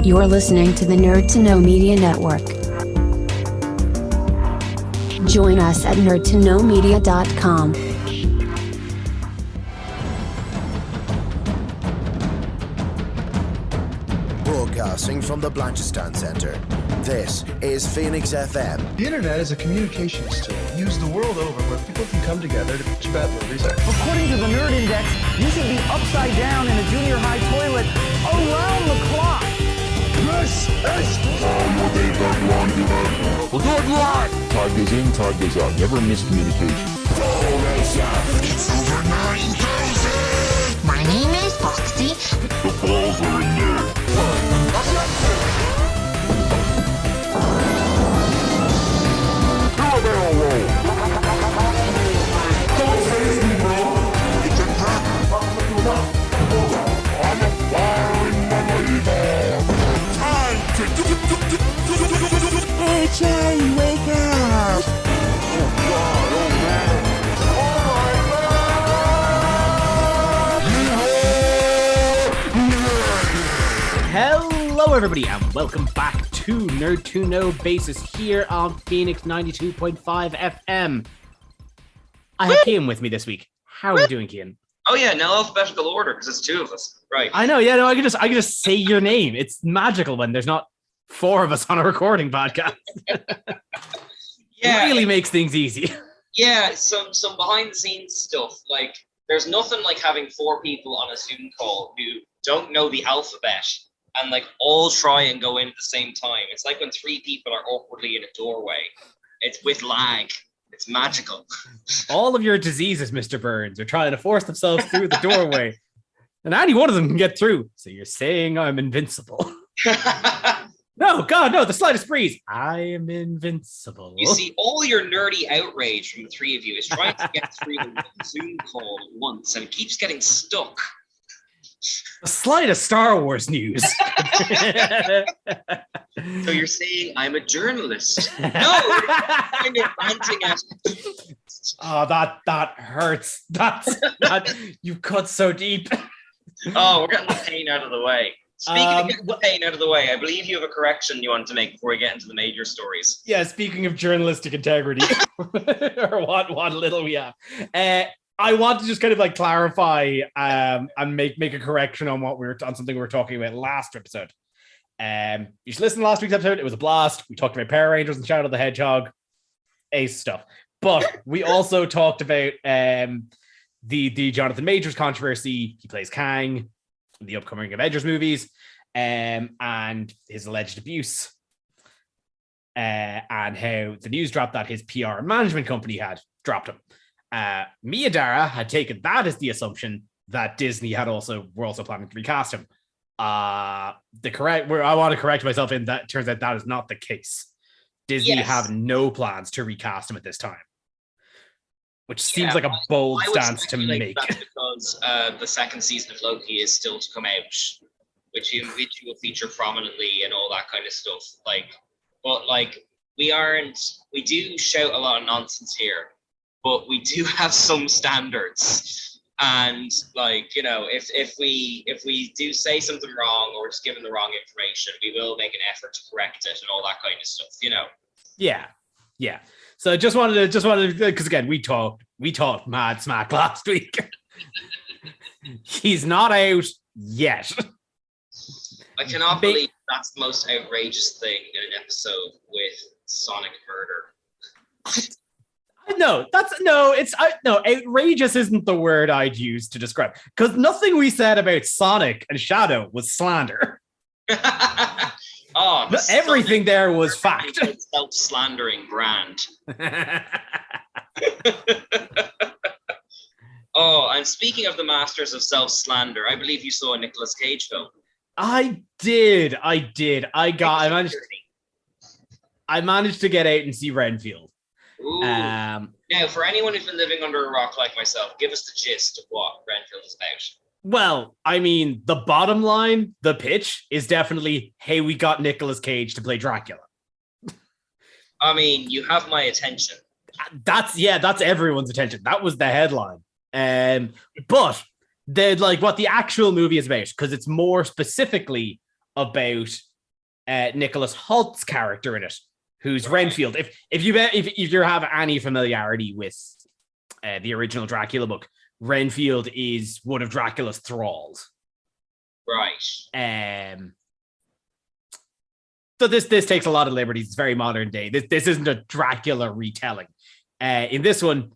You're listening to the Nerd to Know Media Network. Join us at nerdtoknowmedia.com. Broadcasting from the Blanchistan Center, this is Phoenix FM. The internet is a communications tool used the world over where people can come together to bitch about movies. According to the Nerd Index, you should be upside down in a junior high toilet around the clock. This is We're going live! Time goes in, time goes out. Never miscommunication. It's over 9,000! My name is Foxy. The balls are in there. Do a barrel roll. Don't face me, bro. It's a trap. I'm a firing believer. Time to Hey, Charlie, wake up! Oh, God, oh, man. Hello, everybody, and welcome back to Nerd to Know Basis here on Phoenix 92.5 FM. I have Kian with me this week. How are you doing, Kian? Oh yeah, no alphabetical order because it's two of us, right? I know, yeah, no, I can just say your name. It's magical when there's not four of us on a recording podcast. Yeah, it really makes things easy. Yeah, some behind the scenes stuff. Like, there's nothing like having four people on a Zoom call who don't know the alphabet and like all try and go in at the same time. It's like when three people are awkwardly in a doorway. It's with lag. It's magical. All of your diseases, Mr. Burns, are trying to force themselves through the doorway. And any one of them can get through. So you're saying I'm invincible. No, God, no, the slightest breeze. I am invincible. You see, all your nerdy outrage from the three of you is trying to get through the Zoom call at once, and it keeps getting stuck. The slightest Star Wars news. So you're saying I'm a journalist? No, you're kind of ranting at. Oh, that hurts. That you cut so deep. Oh, we're getting the pain out of the way. Speaking of getting the pain out of the way, I believe you have a correction you want to make before we get into the major stories. Yeah, speaking of journalistic integrity, or what little we have. I want to just kind of like clarify and make a correction on something we were talking about last episode. You should listen to last week's episode. It was a blast. We talked about Power Rangers and Shadow the Hedgehog, ace stuff. But we also talked about the Jonathan Majors controversy. He plays Kang in the upcoming Avengers movies, and his alleged abuse, and how the news dropped that his PR and management company had dropped him. Miyadara had taken that as the assumption that Disney were also planning to recast him. I want to correct myself in that. Turns out that is not the case. Disney have no plans to recast him at this time, which seems like a bold stance to make. That's because the second season of Loki is still to come out, which you will feature prominently and all that kind of stuff. We do shout a lot of nonsense here, but we do have some standards. And if we do say something wrong or just given the wrong information, we will make an effort to correct it and all that kind of stuff. Yeah. So I just wanted to, because again, we talked mad smack last week. He's not out yet. I cannot believe that's the most outrageous thing in an episode with Sonic murder. Outrageous isn't the word I'd use to describe, because nothing we said about Sonic and Shadow was slander. Everything there was fact. Self-slandering brand. Oh, and speaking of the masters of self-slander, I believe you saw a Nicolas Cage film. I did. I managed to get out and see Renfield. Ooh. Now, for anyone who's been living under a rock like myself, give us the gist of what Renfield is about. Well, I mean, the bottom line, the pitch is definitely, hey, we got Nicolas Cage to play Dracula. I mean, you have my attention. That's everyone's attention. That was the headline. But what the actual movie is about, because it's more specifically about Nicholas Holt's character in it, who's Renfield. If you have any familiarity with the original Dracula book, Renfield is one of Dracula's thralls. Right. So this takes a lot of liberties. It's very modern day. This isn't a Dracula retelling. In this one,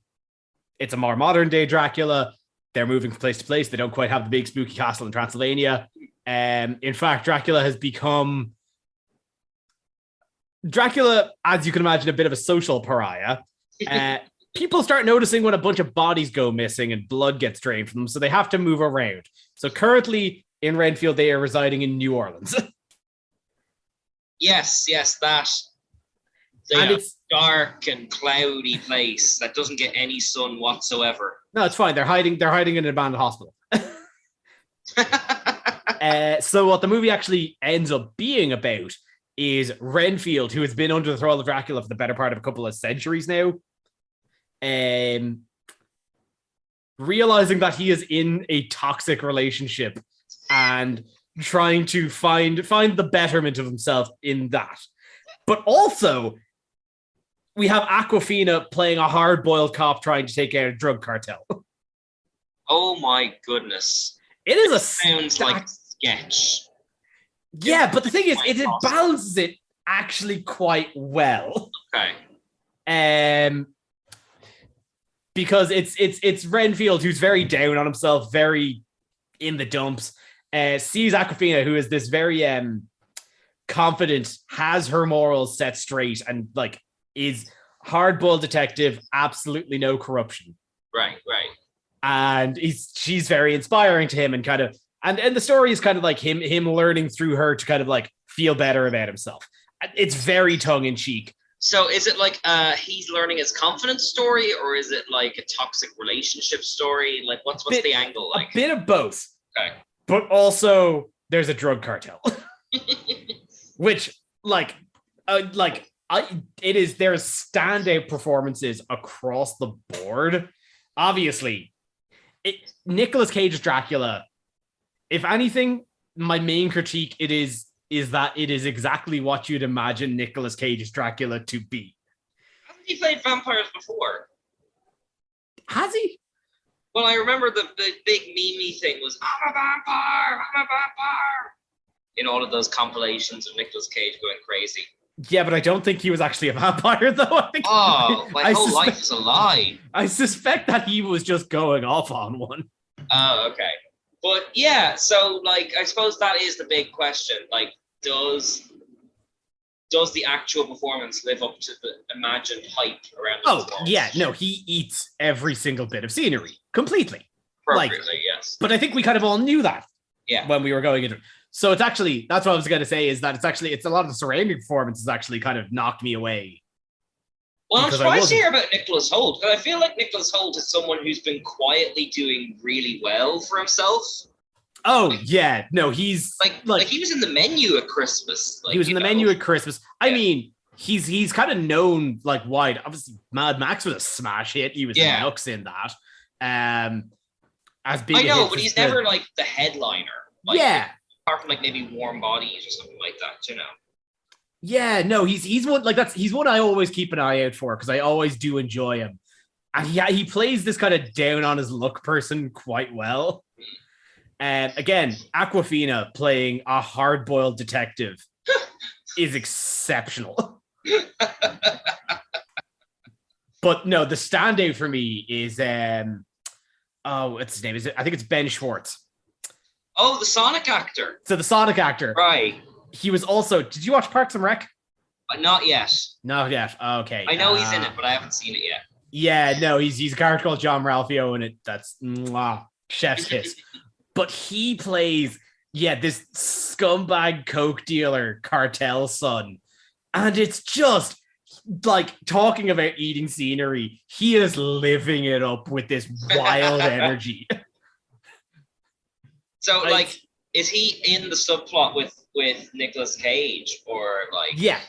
it's a more modern day Dracula. They're moving from place to place. They don't quite have the big spooky castle in Transylvania. In fact, Dracula, as you can imagine, a bit of a social pariah. People start noticing when a bunch of bodies go missing and blood gets drained from them, so they have to move around. So currently in Renfield, they are residing in New Orleans. Yes, that. And it's dark and cloudy place that doesn't get any sun whatsoever. No, it's fine. They're hiding in an abandoned hospital. So what the movie actually ends up being about is Renfield, who has been under the thrall of Dracula for the better part of a couple of centuries now, realizing that he is in a toxic relationship and trying to find the betterment of himself in that. But also, we have Awkwafina playing a hard-boiled cop trying to take out a drug cartel. Oh my goodness. It is sounds like a sketch. Yeah, but the thing is, it balances it actually quite well. Okay. Because it's Renfield, who's very down on himself, very in the dumps, sees Awkwafina, who is this very confident, has her morals set straight, and like is hard-boiled detective, absolutely no corruption. Right. And she's very inspiring to him, and kind of and the story is kind of like him learning through her to kind of like feel better about himself. It's very tongue-in-cheek. So is it like he's learning his confidence story, or is it like a toxic relationship story? Like what's the angle like? A bit of both. Okay. But also there's a drug cartel. Which there's standout performances across the board. Obviously, Nicolas Cage's Dracula, if anything, my main critique is that it is exactly what you'd imagine Nicolas Cage's Dracula to be. Hasn't he played vampires before? Has he? Well, I remember the big meme thing was, I'm a vampire! In all of those compilations of Nicolas Cage going crazy. Yeah, but I don't think he was actually a vampire, though. I think my whole life is a lie. I suspect that he was just going off on one. Oh, okay. But yeah, so like, I suppose that is the big question. Like, does the actual performance live up to the imagined hype around it? Oh, yeah, no, he eats every single bit of scenery completely. Appropriately, yes. But I think we kind of all knew that when we were going into it. So it's actually, that's what I was going to say, is that it's a lot of the surrounding performances actually kind of knocked me away. Well, I'm surprised to hear about Nicholas Hoult, because I feel like Nicholas Hoult is someone who's been quietly doing really well for himself. Oh, yeah. No, he's... Like he was in the menu at Christmas. He was in the menu at Christmas. I mean, he's kind of known, like, wide. Obviously, Mad Max was a smash hit. He was nuts in that. As big I know, but he's never, like, the headliner. Like, apart from, like, maybe Warm Bodies or something like that, you know? Yeah, no, he's one, like, he's one I always keep an eye out for, because I always do enjoy him. And he plays this kind of down on his luck person quite well. And again, Awkwafina playing a hard-boiled detective is exceptional. But no, the standout for me is what's his name? I think it's Ben Schwartz. Oh, the Sonic actor. So the Sonic actor. Right. He was also, did you watch Parks and Rec? Not yet. Not yet. Okay. I know he's in it, but I haven't seen it yet. Yeah, no, he's a character called John Ralphio in it. That's chef's kiss. But he plays, this scumbag coke dealer cartel son. And it's just like talking about eating scenery. He is living it up with this wild energy. So, like, is he in the subplot with Nicolas Cage, or like? Yeah.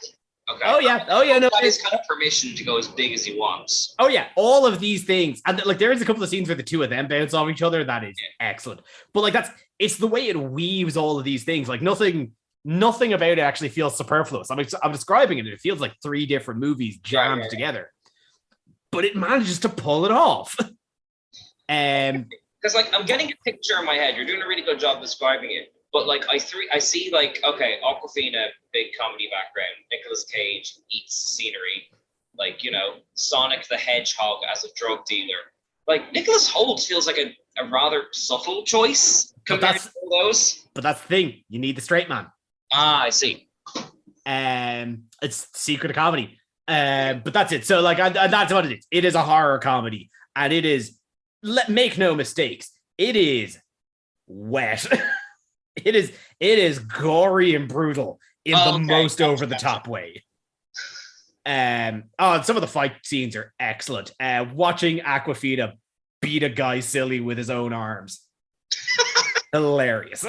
Okay. Oh yeah. No, that is kind of permission to go as big as he wants. Oh yeah, all of these things, and like there is a couple of scenes where the two of them bounce off each other. That is excellent. But like it's the way it weaves all of these things. Like nothing nothing about it actually feels superfluous. I'm describing it. It feels like 3 different movies jammed together, but it manages to pull it off. Because like I'm getting a picture in my head. You're doing a really good job describing it. But like I see like, okay, Aquafina, big comedy background. Nicolas Cage eats scenery. Like, you know, Sonic the Hedgehog as a drug dealer. Like Nicholas Hoult feels like a rather subtle choice compared to all those. But that's the thing. You need the straight man. Ah, I see. It's secret of comedy. But that's it. So like that's what it is. It is a horror comedy. And it is, make no mistakes, it is wet. It is gory and brutal in the most over the top way. And some of the fight scenes are excellent. Watching Aquafina beat a guy silly with his own arms. Hilarious.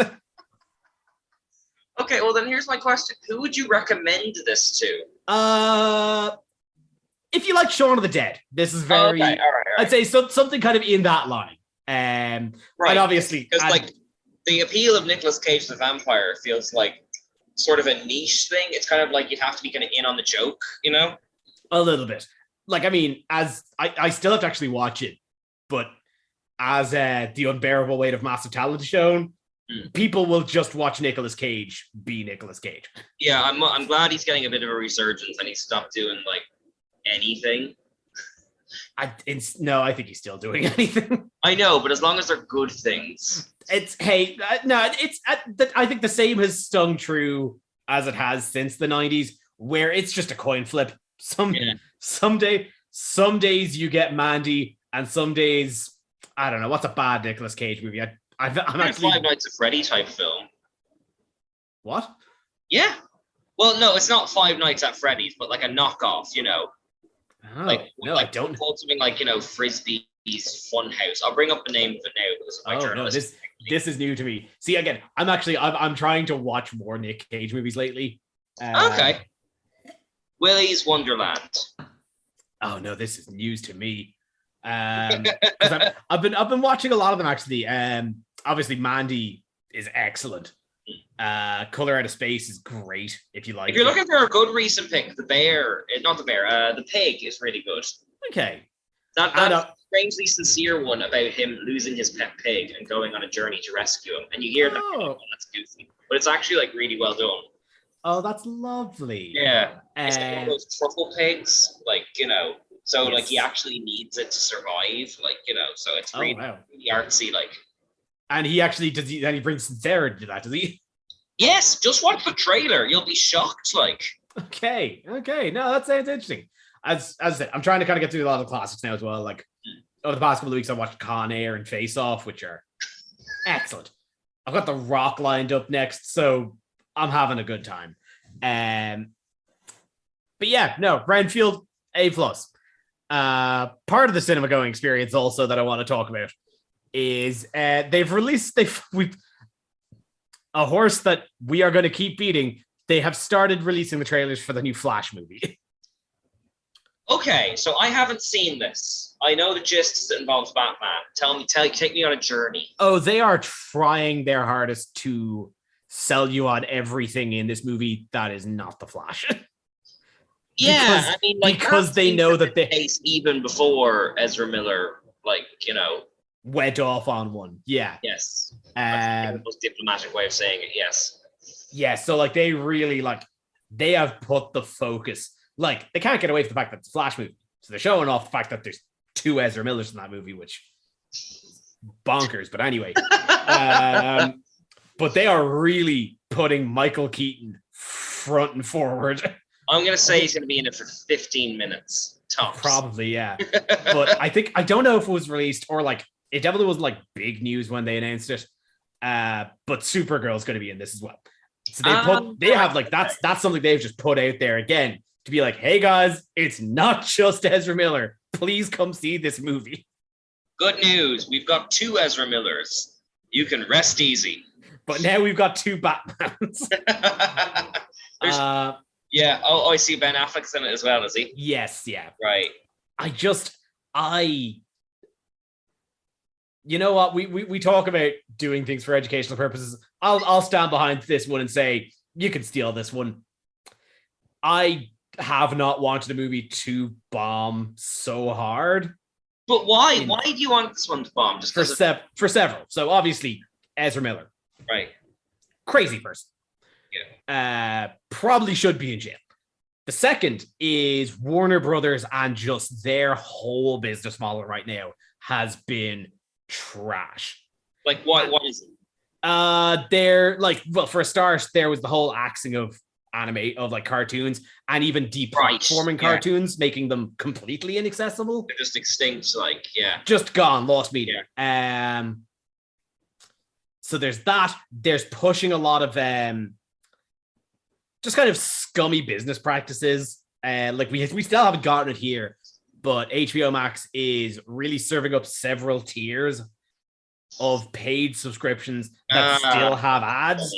Okay, well then here's my question. Who would you recommend this to? If you like Shaun of the Dead, this is very, all right. I'd say something kind of in that line. And obviously, because like the appeal of Nicolas Cage the vampire feels like sort of a niche thing. It's kind of like you'd have to be kind of in on the joke, you know? A little bit. Like, I mean, as I still have to actually watch it, but as The Unbearable Weight of Massive Talent is shown, people will just watch Nicolas Cage be Nicolas Cage. Yeah, I'm glad he's getting a bit of a resurgence and he stopped doing like anything. I think he's still doing anything. I know, but as long as they're good things. I think the same has stung true as it has since the 90s, where it's just a coin flip. Some days you get Mandy, and some days, I don't know, what's a bad Nicolas Cage movie? I'm actually Five Nights at Freddy type film. What? Yeah. Well, no, it's not Five Nights at Freddy's, but like a knockoff, you know. Oh, like, no, I don't. Called something like, you know, Frisbee's Funhouse. I'll bring up the name of it now because of my journalism. This is new to me. See, again, I'm trying to watch more Nick Cage movies lately. Okay. Willy's Wonderland. Oh no, this is news to me. I've been watching a lot of them actually. Obviously, Mandy is excellent. Color Out of Space is great if you like. If you're looking for a good recent pick, the pig is really good. Okay. That strangely sincere one about him losing his pet pig and going on a journey to rescue him. And you hear that, that's goofy. But it's actually like really well done. Oh, that's lovely. Yeah. It's like one of those truffle pigs, like, you know, so like he actually needs it to survive, like, you know, so it's really, really artsy, like. And he actually then he brings sincerity to that, does he? Yes, just watch the trailer. You'll be shocked, like. Okay. No, that sounds interesting. As I said, I'm trying to kind of get through a lot of classics now as well. Like over the past couple of weeks, I watched Con Air and Face Off, which are excellent. I've got The Rock lined up next, so I'm having a good time. But yeah, no, Renfield, A+. Part of the cinema going experience also that I want to talk about is we've a horse that we are going to keep beating. They have started releasing the trailers for the new Flash movie. Okay, so I haven't seen this. I know the gist that involves Batman. Take me on a journey. Oh, they are trying their hardest to sell you on everything in this movie that is not the Flash. Yeah, because they know that they even before Ezra Miller, like, you know, went off on one. Yeah. Yes. That's the most diplomatic way of saying it. Yes. Yeah. So like they really they have put the focus. Like they can't get away from the fact that it's a Flash movie, so they're showing off the fact that there's 2 Ezra Millers in that movie, which is bonkers. But anyway, but they are really putting Michael Keaton front and forward. I'm gonna say he's gonna be in it for 15 minutes tops. Probably, yeah. But I don't know if it was released or like it definitely wasn't like big news when they announced it. But Supergirl's gonna be in this as well. So they have like that's something they've just put out there again to be like, hey guys, it's not just Ezra Miller. Please come see this movie. Good news, we've got 2 Ezra Millers. You can rest easy. But now we've got 2 Batmans. Yeah. Oh, I see Ben Affleck's in it as well, is he? Yes. Yeah. Right. You know what? We talk about doing things for educational purposes. I'll stand behind this one and say you can steal this one. I have not wanted a movie to bomb so hard. But why? Why do you want this one to bomb? Just for several. So obviously, Ezra Miller, right? Crazy person. Yeah. Probably should be in jail. The second is Warner Brothers, and just their whole business model right now has been trash. Like what? What is it? They're like, well, for a start, there was the whole axing of like cartoons, and even deplatforming cartoons, making them completely inaccessible. They're just extinct, like, just gone, lost media. So there's that. There's pushing a lot of just kind of scummy business practices. Like we still haven't gotten it here, but HBO Max is really serving up several tiers of paid subscriptions that still have ads.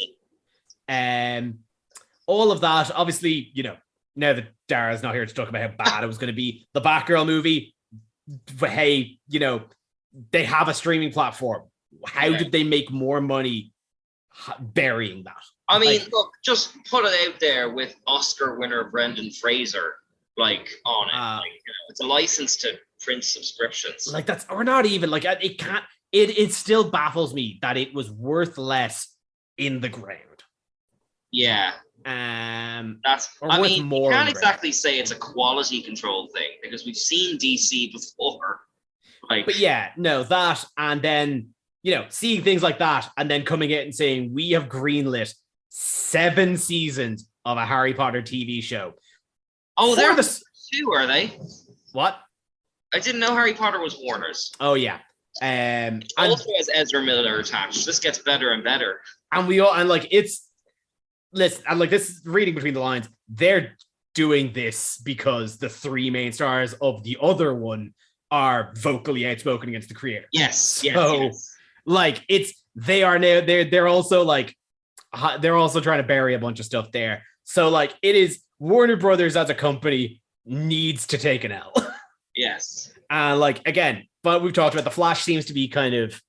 All of that, obviously, you know, now that Dara's not here to talk about how bad it was going to be, the Batgirl movie, but hey, you know, they have a streaming platform. How did they make more money burying that? I mean, look, just put it out there with Oscar winner Brendan Fraser, like, on it. Like, you know, it's a license to print subscriptions. Like, that's, or not even, like, it can't, it still baffles me that it was worth less in the ground. Yeah. That's, or I mean, more you can't exactly say it's a quality control thing, because we've seen DC before. Like, but yeah, no, that, and then, you know, seeing things like that, and then coming in and saying, we have greenlit 7 seasons of a Harry Potter TV show. Oh, they're the 2, are they? What? I didn't know Harry Potter was Warner's. Oh, yeah. Also has Ezra Miller attached. This gets better and better. And we all, and like, it's, listen, and like, this reading between the lines, they're doing this because the 3 main stars of the other one are vocally outspoken against the creator. Yes. So, yes. Like, it's, they are now, they're also like, they're also trying to bury a bunch of stuff there. So like, it is, Warner Brothers as a company needs to take an L. Yes. Like, again, but we've talked about the Flash seems to be kind of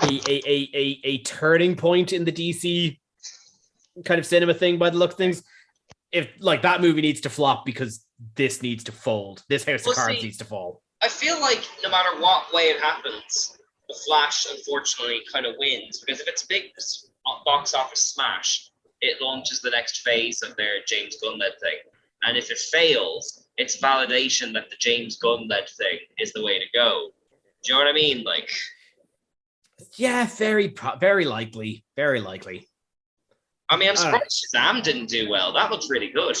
a turning point in the DC kind of cinema thing by the look of things. If like that movie needs to flop because this needs to fold, this house of cards needs to fall. I feel like no matter what way it happens, the Flash unfortunately kind of wins, because if it's a big box office smash, it launches the next phase of their James Gunn led thing. And if it fails, it's validation that the James Gunn led thing is the way to go. Do you know what I mean? Like, yeah, very likely. Very likely. I mean, I'm surprised Shazam didn't do well. That looks really good.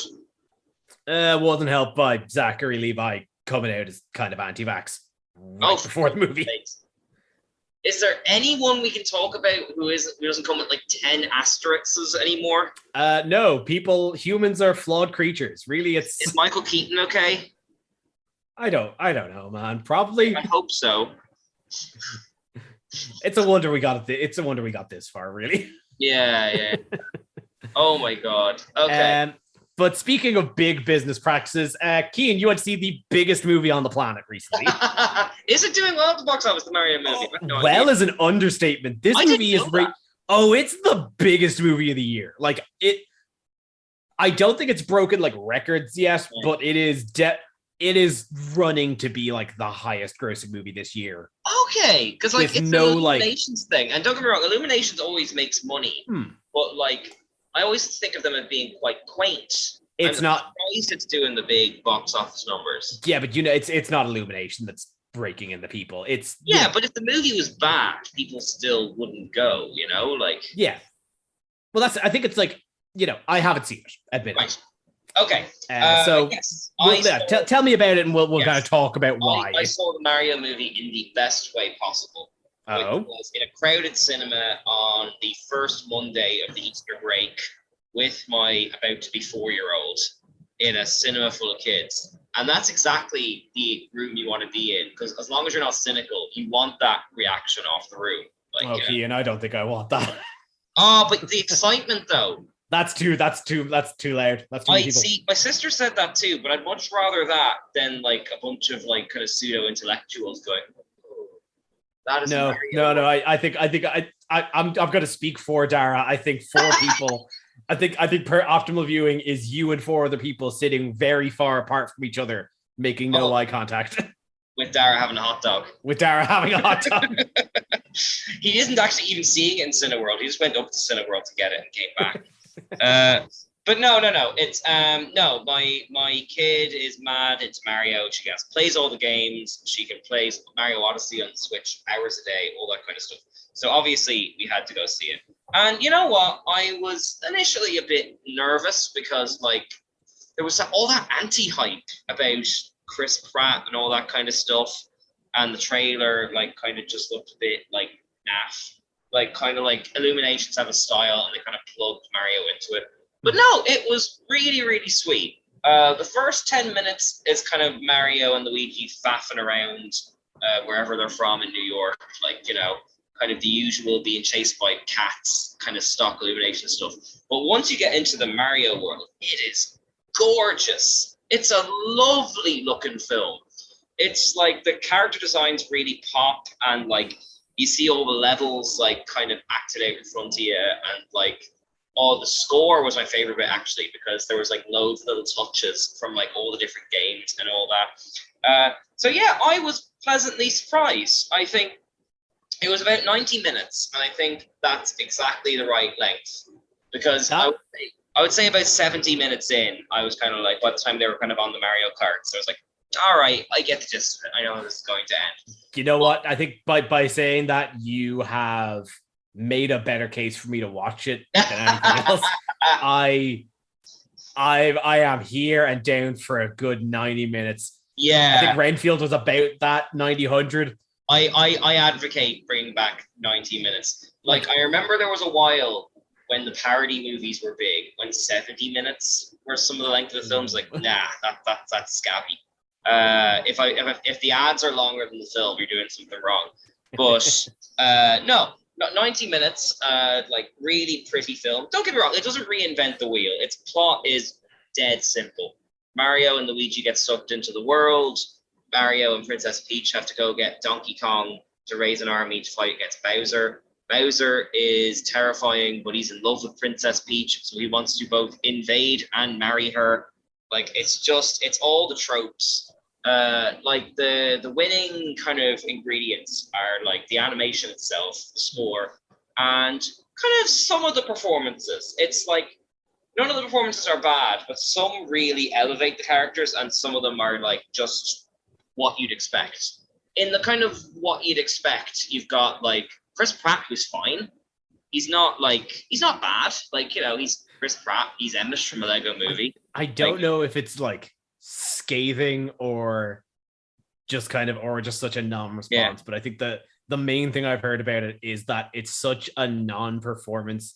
Wasn't helped by Zachary Levi coming out as kind of anti-vax before the movie. Is there anyone we can talk about who doesn't come with like 10 asterisks anymore? No, humans are flawed creatures. Really, is Michael Keaton okay? I don't know, man. Probably. I hope so. It's a wonder we got it. It's a wonder we got this far, really. Yeah. Oh my god. Okay. But speaking of big business practices, Cian, you went to see the biggest movie on the planet recently. Is it doing well at the box office, the Mario movie? Well is an understatement. This movie is it's the biggest movie of the year. Like it, I don't think it's broken like records yet, but it is running to be like the highest grossing movie this year. Okay, because like it's no Illuminations thing, and don't get me wrong, Illuminations always makes money, but like I always think of them as being quite quaint. It's not surprised it's doing the big box office numbers. Yeah, but you know, it's not Illumination that's breaking in the people. It's but if the movie was bad, people still wouldn't go. You know, like Well, I think it's like, you know, I haven't seen it. Admit right. Okay. So yes, tell me about it, and we'll kind of talk about why. I saw the Mario movie in the best way possible. Which was in a crowded cinema on the first Monday of the Easter break with my about-to-be 4-year-old in a cinema full of kids. And that's exactly the room you want to be in, because as long as you're not cynical, you want that reaction off the room. Like, and I don't think I want that. Oh, but the excitement though. That's too loud. That's too many people. See, my sister said that too, but I'd much rather that than like a bunch of like kind of pseudo-intellectuals going, that is no. I think I'm going to speak for Dara. I think 4 people I think per optimal viewing is you and 4 other people sitting very far apart from each other, making no eye contact. With Dara having a hot dog. With Dara having a hot dog. He isn't actually even seeing it in Cineworld. He just went up to Cineworld to get it and came back. But no. It's no. My kid is mad into Mario. She plays all the games. She can play Mario Odyssey on the Switch hours a day, all that kind of stuff. So obviously we had to go see it. And you know what? I was initially a bit nervous because like there was all that anti-hype about Chris Pratt and all that kind of stuff. And the trailer like kind of just looked a bit like naff. Like kind of like Illuminations have a style and they kind of plugged Mario into it. But no, it was really, really sweet. The first 10 minutes is kind of Mario and Luigi faffing around wherever they're from in New York. Like, you know, kind of the usual being chased by cats, kind of stock Illumination stuff. But once you get into the Mario world, it is gorgeous. It's a lovely looking film. It's like the character designs really pop and like you see all the levels like kind of acted out in front of you and like the score was my favorite bit actually because there was like loads of little touches from like all the different games and all that. So yeah, I was pleasantly surprised. I think it was about 90 minutes and I think that's exactly the right length because I would say about 70 minutes in, I was kind of like, by the time they were kind of on the Mario Kart, so I was like, all right, I get the gist of it. I know how this is going to end. You know what? I think by saying that you have made a better case for me to watch it than anything else. I am here and down for a good 90 minutes. Yeah. I think Renfield was about that 90-100. I advocate bringing back 90 minutes. Like I remember there was a while when the parody movies were big, when 70 minutes were some of the length of the films. Like, nah, that's scabby. If the ads are longer than the film, you're doing something wrong. But no, 90 minutes, like really pretty film. Don't get me wrong, it doesn't reinvent the wheel. Its plot is dead simple. Mario and Luigi get sucked into the world. Mario and Princess Peach have to go get Donkey Kong to raise an army to fight against Bowser. Bowser is terrifying, but he's in love with Princess Peach, so he wants to both invade and marry her. Like it's all the tropes. Like the winning kind of ingredients are like the animation itself, the score, and kind of some of the performances. It's like none of the performances are bad, but some really elevate the characters, and some of them are like just what you'd expect. In the kind of what you'd expect, you've got like Chris Pratt, who's fine. He's not bad. Like, you know, he's Chris Pratt. He's Emmett from a Lego movie. I don't know if it's like scathing or just such a non-response, but I think that the main thing I've heard about it is that it's such a non-performance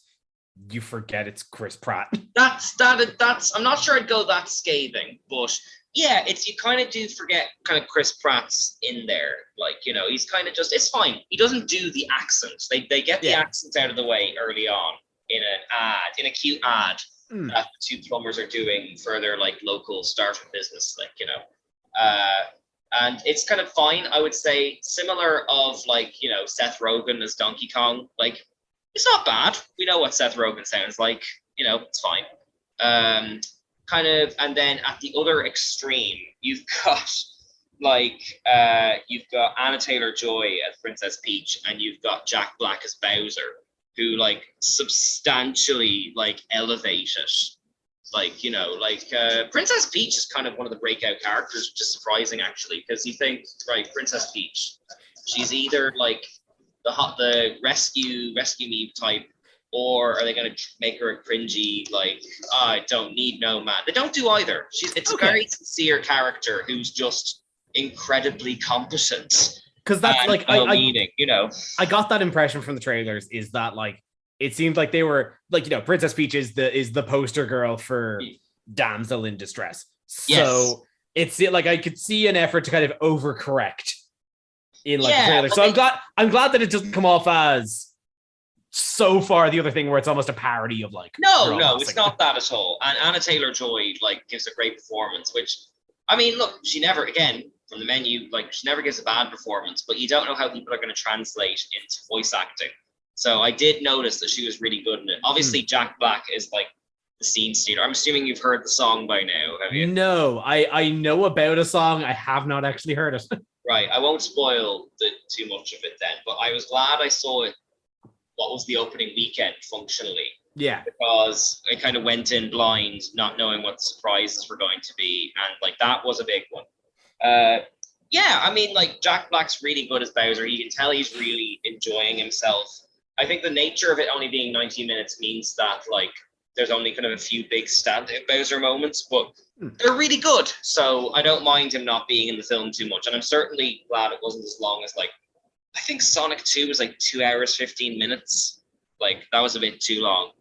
you forget it's Chris Pratt. That's I'm not sure I'd go that scathing, but yeah, you kind of do forget kind of Chris Pratt's in there. Like, you know, he's kind of just, it's fine. He doesn't do the accents. They get the accents out of the way early on in a cute ad that the two plumbers are doing for their like local startup business, like, you know. And it's kind of fine, I would say, similar of like, you know, Seth Rogen as Donkey Kong. Like, it's not bad. We know what Seth Rogen sounds like. You know, it's fine. Kind of, and then at the other extreme, you've got Anna Taylor-Joy as Princess Peach, and you've got Jack Black as Bowser, who like substantially like elevate it. Like, you know, like Princess Peach is kind of one of the breakout characters, which is surprising actually, because you think, right, Princess Peach, she's either like the rescue me type, or are they going to make her a cringy, like, I don't need no man? They don't do either. It's a very sincere character who's just incredibly competent. Because that's like, you know, I got that impression from the trailers, is that like, it seemed like they were like, you know, Princess Peach is the poster girl for damsel in distress. So it's like, I could see an effort to kind of overcorrect in like the trailer. So I'm glad that it doesn't come off as so far the other thing where it's almost a parody of like no, it's not that at all. And Anna Taylor-Joy like gives a great performance, which, I mean, look, she never, again, from the menu, like, she never gives a bad performance, but you don't know how people are going to translate into voice acting. So I did notice that she was really good in it. Obviously, Jack Black is like the scene stealer. I'm assuming you've heard the song by now, have you? No, I know about a song. I have not actually heard it. Right, I won't spoil too much of it then, but I was glad I saw it. What was the opening weekend functionally? Yeah. Because I kind of went in blind, not knowing what the surprises were going to be, and like that was a big one. Yeah, I mean, like Jack Black's really good as Bowser. You can tell he's really enjoying himself. I think the nature of it only being 90 minutes means that like there's only kind of a few big standout Bowser moments, but they're really good. So I don't mind him not being in the film too much. And I'm certainly glad it wasn't as long as like, I think Sonic 2 was like 2 hours, 15 minutes. Like that was a bit too long.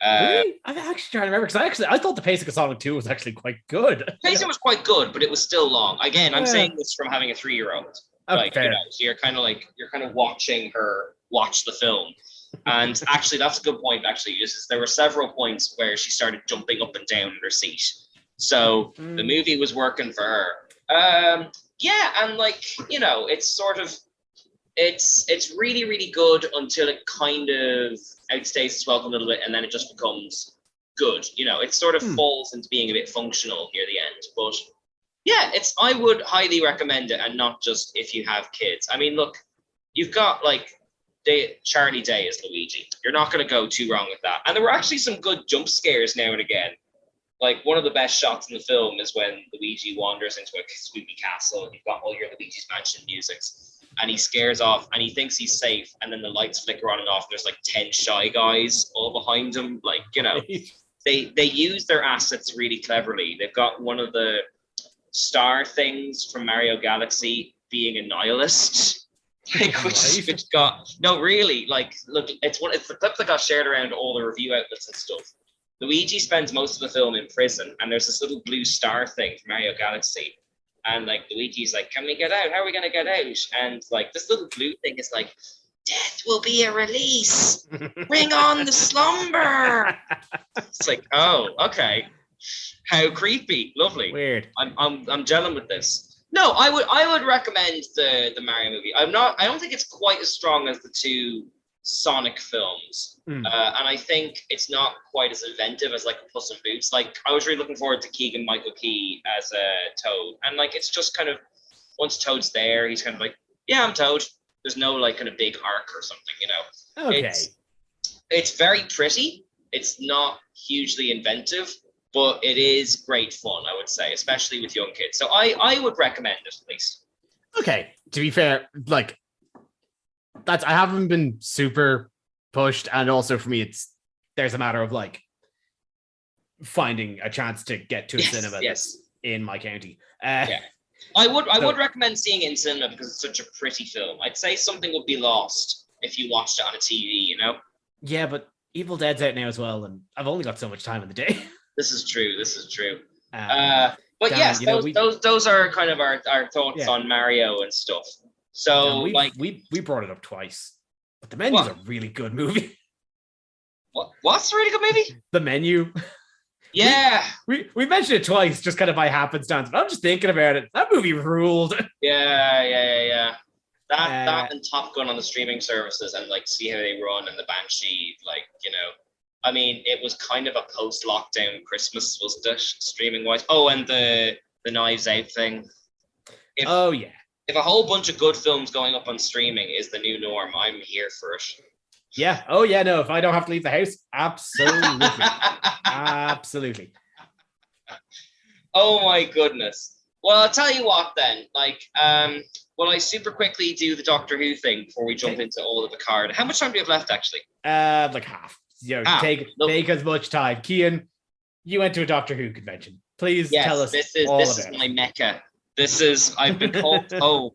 Really? I'm actually trying to remember because I thought the pacing of Sonic 2 was actually quite good. Pacing was quite good, but it was still long. Again, I'm saying this from having a 3-year-old. Oh, like, fair. you know, so you're kind of watching her watch the film. And actually, that's a good point. Actually, is there were several points where she started jumping up and down in her seat. So the movie was working for her. Yeah, and like you know, it's sort of it's really really good until it kind of outstays its welcome a little bit, and then it just becomes good. You know, it sort of falls into being a bit functional near the end. But yeah, I would highly recommend it, and not just if you have kids. I mean, look, you've got like. Charlie Day as Luigi. You're not going to go too wrong with that. And there were actually some good jump scares now and again. Like one of the best shots in the film is when Luigi wanders into a spooky castle and you've got all your Luigi's Mansion musics and he scares off and he thinks he's safe and then the lights flicker on and off. There's like 10 Shy Guys all behind him. Like, you know, they use their assets really cleverly. They've got one of the star things from Mario Galaxy being a nihilist. Like, which got no really like look it's the clip that got shared around all the review outlets and stuff. Luigi spends most of the film in prison and there's this little blue star thing from Mario Galaxy and like Luigi's like, can we get out? How are we gonna get out? And like this little blue thing is like, death will be a release. Bring on the slumber. It's like, oh, okay. How creepy. Lovely. Weird. I'm gelling with this. No, I would recommend the Mario movie. I don't think it's quite as strong as the two Sonic films, and I think it's not quite as inventive as like Puss in Boots. Like I was really looking forward to Keegan-Michael Key as Toad, and like it's just kind of once Toad's there, he's kind of like, yeah, I'm Toad. There's no like kind of big arc or something, you know. Okay. It's very pretty. It's not hugely inventive. But it is great fun, I would say, especially with young kids. So I would recommend it at least. Okay, to be fair, like I haven't been super pushed, and also for me, there's a matter of like finding a chance to get to a cinema that's in my county. Yeah, I would recommend seeing it in cinema because it's such a pretty film. I'd say something would be lost if you watched it on a TV, you know? Yeah, but Evil Dead's out now as well, and I've only got so much time in the day. This is true. But Dan, yes, those are kind of our thoughts on Mario and stuff. So Dan, we brought it up twice, but The Menu's a really good movie. What's a really good movie? The Menu. Yeah, we mentioned it twice, just kind of by happenstance. But I'm just thinking about it. That movie ruled. Yeah. That and Top Gun on the streaming services, and like see how they run, and the Banshee, like you know. I mean, it was kind of a post-lockdown Christmas, wasn't it? Streaming-wise. Oh, and the Knives Out thing. If a whole bunch of good films going up on streaming is the new norm, I'm here for it. Yeah. Oh, yeah. No, if I don't have to leave the house, absolutely. Absolutely. Oh my goodness. Well, I'll tell you what then. Like, will I super quickly do the Doctor Who thing before we jump into all of the card? How much time do you have left, actually? Like half. Take as much time. Kian, you went to a Doctor Who convention. Please tell us this is my mecca. I've been called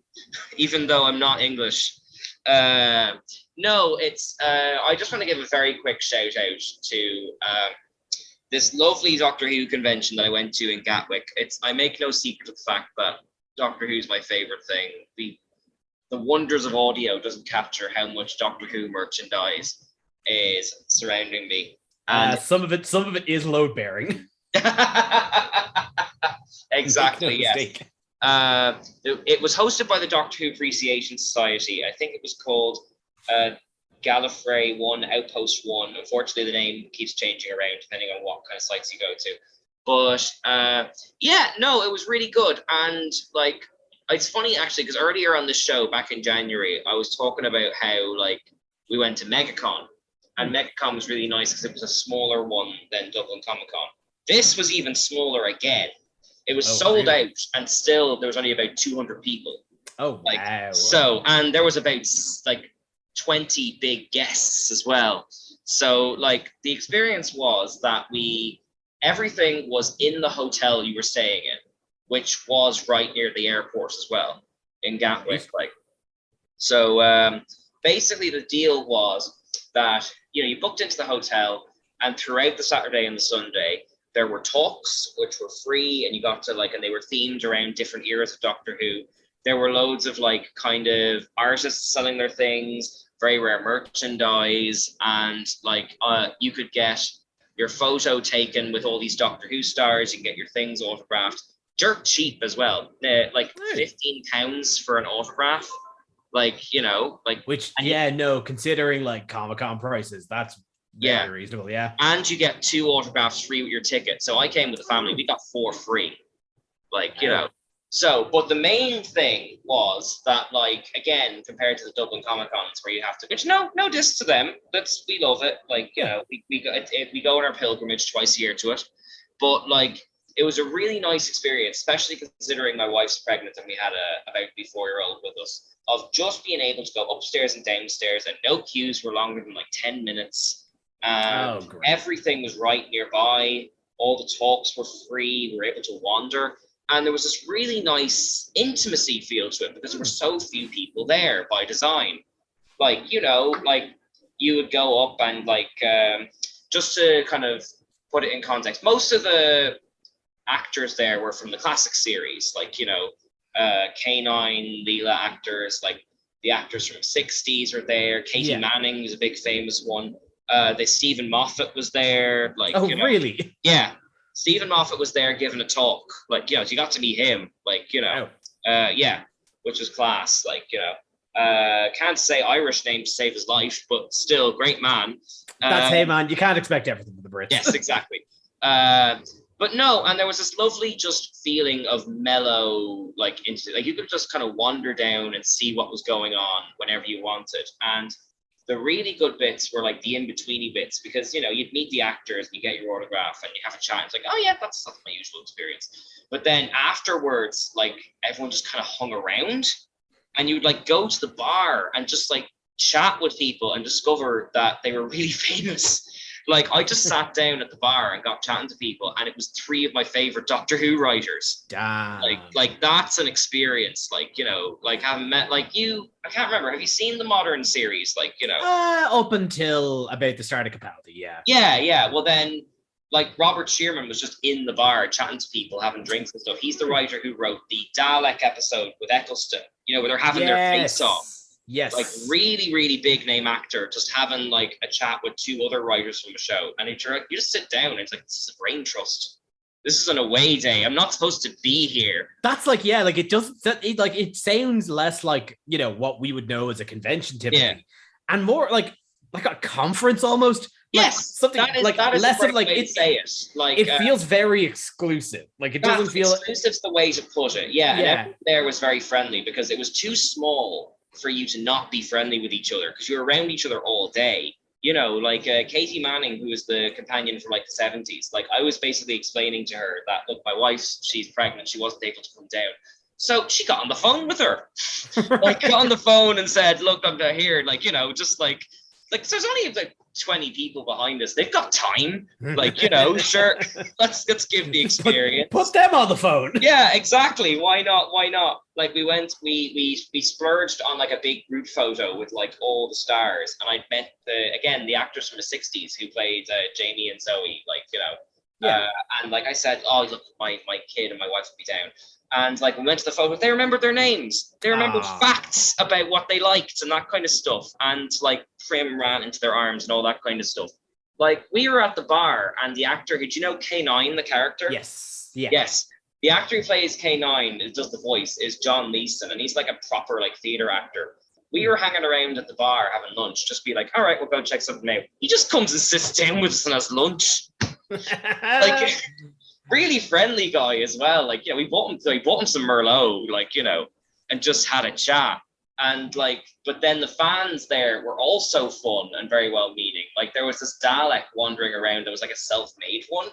even though I'm not English. No, it's I just want to give a very quick shout out to this lovely Doctor Who convention that I went to in Gatwick. I make no secret of the fact that Doctor Who's my favorite thing. The wonders of audio doesn't capture how much Doctor Who merchandise is surrounding me. And some of it is load bearing. Exactly. Yes. It was hosted by the Doctor Who Appreciation Society. I think it was called Gallifrey 1, Outpost 1. Unfortunately, the name keeps changing around depending on what kind of sites you go to. But yeah, no, it was really good. And like, it's funny actually, because earlier on the show back in January, I was talking about how like we went to MegaCon, and MegaCon was really nice because it was a smaller one than Dublin Comic Con. This was even smaller again. It was sold out, and still there was only about 200 people. Oh, like, wow. So, and there was about like 20 big guests as well. So like the experience was that everything was in the hotel you were staying in, which was right near the airport as well in Gatwick. Like, so basically the deal was that, you know, you booked into the hotel, and throughout the Saturday and the Sunday, there were talks which were free, and you got to like, and they were themed around different eras of Doctor Who. There were loads of like kind of artists selling their things, very rare merchandise, and like you could get your photo taken with all these Doctor Who stars. You can get your things autographed, dirt cheap as well. Like £15 for an autograph, like, you know, like, which considering like Comic-Con prices, that's very reasonable. Yeah, and you get 2 autographs free with your ticket. So I came with the family, we got 4 free, like, you know. So, but the main thing was that, like, again, compared to the Dublin Comic Cons where you have to, which no diss to them, we love it. Like, you know, we go on our pilgrimage twice a year to it, but like, it was a really nice experience, especially considering my wife's pregnant and we had a about to be 4-year-old with us, of just being able to go upstairs and downstairs, and no queues were longer than like 10 minutes. Everything was right nearby. All the talks were free. We were able to wander. And there was this really nice intimacy feel to it because there were so few people there by design. Like, you know, like you would go up and like, just to kind of put it in context, most of the actors there were from the classic series, like, you know, K9, Leela actors, like the actors from 60s are there. Katie Manning is a big famous one. The Stephen Moffat was there. Like, you know, really? Yeah. Stephen Moffat was there giving a talk, like, you know, so you got to meet him, like, you know, which was class, like, you know, can't say Irish name to save his life, but still great man. That's hey man, you can't expect everything from the Brits. Yes, exactly. But no, and there was this lovely just feeling of mellow, like, you could just kind of wander down and see what was going on whenever you wanted. And the really good bits were like the in-betweeny bits, because, you know, you'd meet the actors and you get your autograph and you have a chat. It's like, oh yeah, that's my usual experience. But then afterwards, like, everyone just kind of hung around, and you'd like go to the bar and just like chat with people and discover that they were really famous. Like, I just sat down at the bar and got chatting to people, and it was 3 of my favorite Doctor Who writers. Damn. Like that's an experience. Like, you know, like having met like you. I can't remember. Have you seen the modern series? Like, you know, up until about the start of Capaldi, yeah. Yeah. Well, then, like, Robert Shearman was just in the bar chatting to people, having drinks and stuff. He's the writer who wrote the Dalek episode with Eccleston. You know, where they're having their face off. Yes. Like, really, really big name actor, just having like a chat with 2 other writers from the show. And you just sit down and it's like, this is a brain trust. This is an away day. I'm not supposed to be here. That's like, yeah, like it doesn't, it sounds less like, you know, what we would know as a convention typically. And more like a conference almost. Yes, like something that is less of like it. Say it like it feels very exclusive. Like it doesn't feel exclusive's the way to put it. Yeah, and everyone there was very friendly because it was too small for you to not be friendly with each other because you're around each other all day. You know, like Katie Manning, who was the companion from like the 70s. Like, I was basically explaining to her that, look, my wife, she's pregnant. She wasn't able to come down. So she got on the phone with her. Like, got on the phone and said, look, I'm here. Like, you know, just like there's only like 20 people behind us. They've got time. Like, you know, sure, let's give the experience. Put them on the phone. Yeah, exactly. Why not? Like, we splurged on like a big group photo with like all the stars, and I met the actors from the 60s who played Jamie and Zoe. Like, you know, and like I said, oh, look, my kid and my wife will be down. And like, we went to the photo, they remembered their names. They remembered facts about what they liked and that kind of stuff. And like, Prim ran into their arms and all that kind of stuff. Like, we were at the bar, and the actor, do you know K9, the character? Yes. Yeah. Yes. The actor who plays K9, does the voice, is John Leeson, and he's like a proper like theater actor. We were hanging around at the bar having lunch, just be like, all right, we'll go check something out. He just comes and sits down with us and has lunch. Like, really friendly guy as well. Like, we bought him some Merlot, like, and just had a chat. And like, but then the fans there were also fun and very well meaning. Like, there was this Dalek wandering around. There was like a self-made one,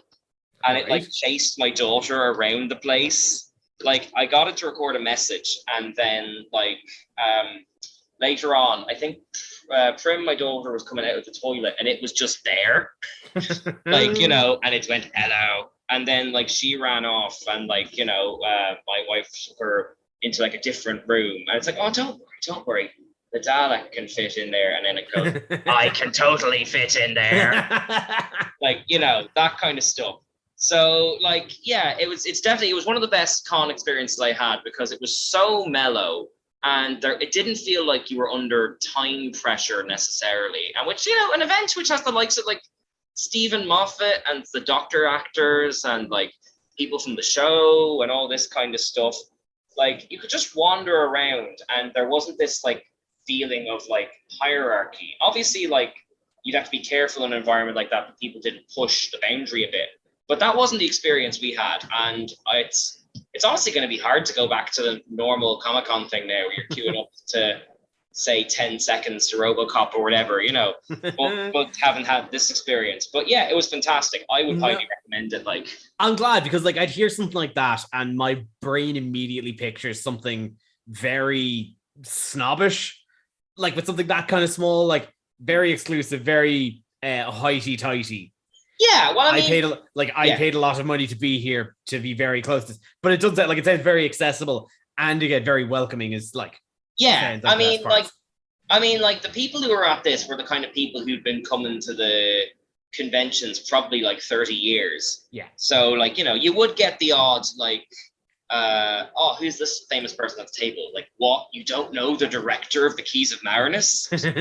and it like chased my daughter around the place. Like, I got it to record a message, and then like later on, I think Prim, my daughter, was coming out of the toilet, and it was just there, like, and it went hello, and then like she ran off, and like my wife took her into like a different room, and it's like, oh, don't worry, the Dalek can fit in there, and then it goes, I can totally fit in there, like, that kind of stuff. So like, yeah, it was one of the best con experiences I had, because it was so mellow, and it didn't feel like you were under time pressure necessarily, and which, an event which has the likes of like Stephen Moffat and the Doctor actors and like people from the show and all this kind of stuff. Like, you could just wander around, and there wasn't this like feeling of like hierarchy. Obviously, like, you'd have to be careful in an environment like that people didn't push the boundary a bit. But that wasn't the experience we had, and it's honestly going to be hard to go back to the normal Comic-Con thing now, where you're queuing up to say 10 seconds to RoboCop or whatever, but haven't had this experience. But yeah, it was fantastic. I would highly recommend it. Like, I'm glad, because like I'd hear something like that and my brain immediately pictures something very snobbish, like with something that kind of small, like very exclusive, very highty-tighty. Yeah, well, I paid a lot of money to be here, to be very close to this, but it does, like, it sounds very accessible, and again very welcoming. Is like, yeah, I mean, like the people who were at this were the kind of people who'd been coming to the conventions probably like 30 years. Yeah. So like, you would get the odd like, who's this famous person at the table? Like, what? You don't know the director of the Keys of Marinus? Yes,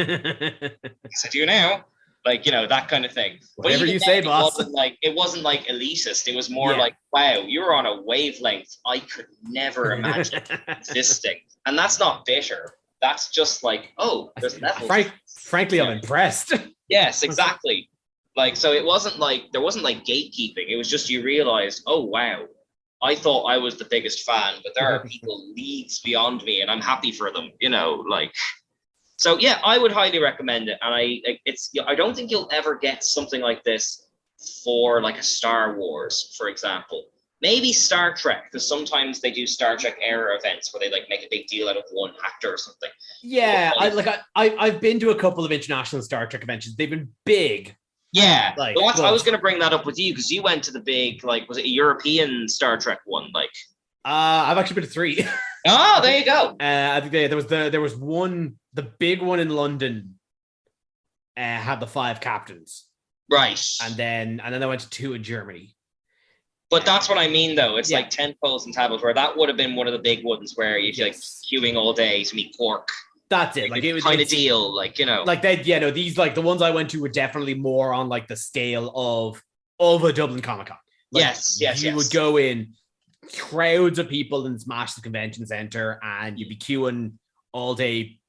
I do now. Like, that kind of thing. Whatever you say, boss. It wasn't like elitist. It was more like, wow, you're on a wavelength I could never imagine existing. And that's not bitter. That's just like, oh, there's levels. Frankly, I'm impressed. Yes, exactly. Like, so it wasn't like, there wasn't like gatekeeping. It was just, you realized, oh, wow, I thought I was the biggest fan, but there are people leagues beyond me, and I'm happy for them, like. So yeah, I would highly recommend it, and I don't think you'll ever get something like this for like a Star Wars, for example. Maybe Star Trek, because sometimes they do Star Trek era events where they like make a big deal out of one actor or something. Yeah, I've been to a couple of international Star Trek conventions. They've been big. Yeah, I was going to bring that up with you, because you went to the big, like, was it a European Star Trek one? Like, I've actually been to 3. Oh, there you go. I think there was one. The big one in London had the 5 captains, right? And then I went to 2 in Germany. But that's what I mean, though. It's like tent poles and tables, where that would have been one of the big ones where you'd like queuing all day to meet Quark. That's it. Like, it was kind of deal, like, like they. Yeah, no, these, like, the ones I went to were definitely more on like the scale of a Dublin Comic-Con. Like, yes. You would go in, crowds of people and smash the convention center, and you'd be queuing all day